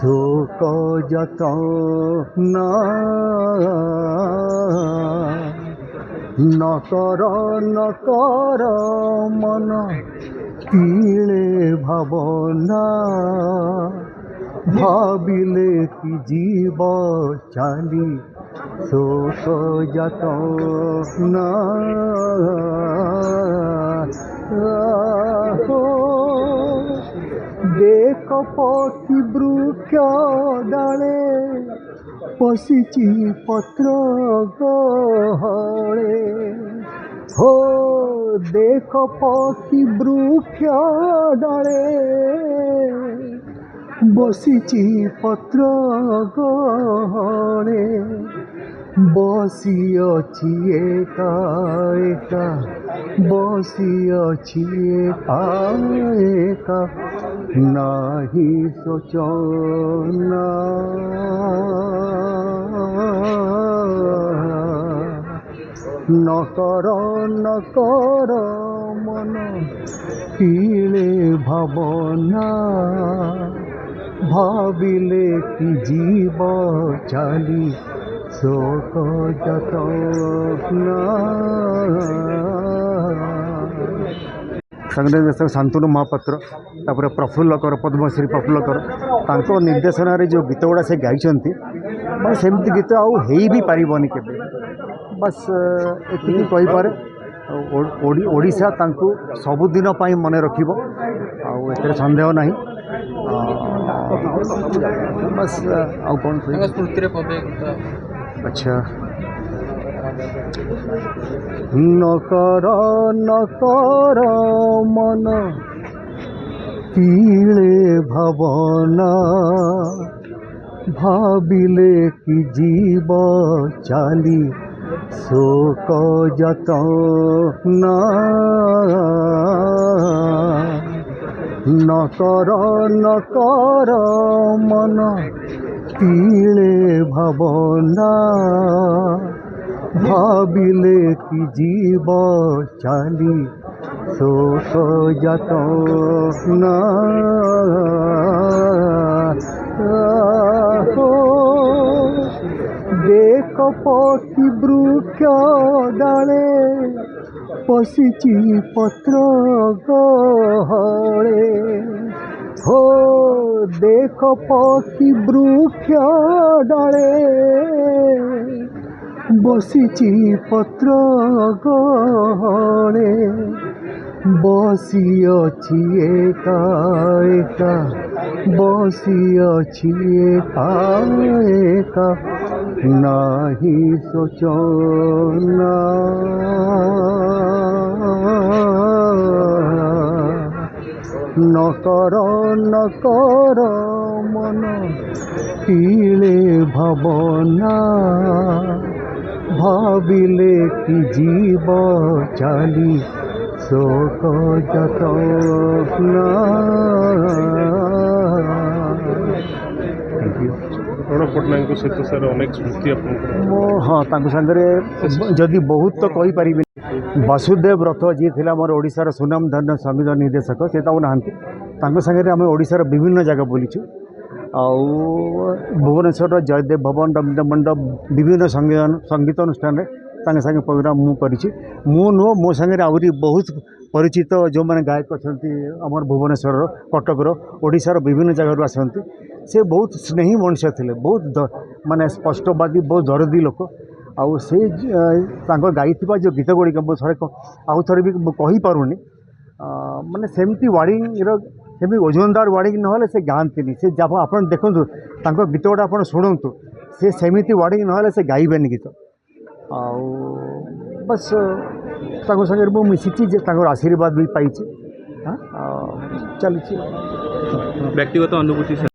শোক যতন নকর নকর মন তিলে ভাবনা ভাবিলে কি জীব চালি শোক যতন দেখ পক্ষী বৃক্ষ ডালে পশিছি পত্র গহলে হো দেখ পক্ষী বৃক্ষ ডালে বসিছি পত্র গহলে বসি অছি একা একা বসি অছি একা একা নাহি সোচনা নকর নকর মন তিলে ভাবনা ভাবিলে কি জীব চালি শোক যতনা संग्राम दर्शक शांतनु महापात्र तापर प्रफुल्लकर पद्मश्री प्रफुल्लकर तांको निर्देशन जो गीत गुड़ा से गाई मैं सेमती गीत आउ भी पारिबनी केबे बस एतिकी कहि पारे ओडिशा तांको सबुदिन पाई मन रखिबो आउ एतरे संदेह नहीं बस आउ कौन स्मृति रे पदे अच्छा नकर नकर मन तिले भावना भाबिले कि जीव चाली शोक जतना नकर नकर मन तिले भावना भाबिले कि जीव चाली शोक जतना देख पक्षी वृक्ष डाले पशिची पत्र गहले हो देख पक्षी वृक्ष डाले बसिची पत्र गहले बसी अछि एका एका बसी अछि एका एका नाही सोचना नकर नकर मन तिले भावना भाबिले कि जीव चाली शोक जतना पट्टनायक सहित सर अनेक स्मृति हाँ सागरे जदि बहुत तो कही पारि वासुदेव रथ जी थे मोर ओडिशार सुनाम धन्य संगीत निर्देशक से ना सागर आम ओडिशार विभिन्न जगह बुलीचु आउ भुवनेश्वर जयदेव भवन रवीन्द्र मंडप विभिन्न संगीत अनुष्ठान संगे प्रोग्राम मुझे नुह मो सागर आहरी बहुत परिचित जो मैंने गायक अच्छा आम भुवनेश्वर कटकर ओडिशार विभिन्न जगह आसती से बहुत स्नेही मनुष्य थे बहुत माने स्पष्टवादी बहुत दरदी लोक आउ से गाई जो गीत गुड़िक थे आउ थे भी कहीपरूनी माने सेमती वार्डिंग सेमती ओजनदार वार्डिंग ना से गाँति से जब आप देखूँ गीत गुड़ा आप शुणु से सेमती वार्डिंग ना से गाइबेनि गीत आउ बस सागर मुझे मिसी आशीर्वाद भी पाई चली व्यक्तिगत अनुभूति।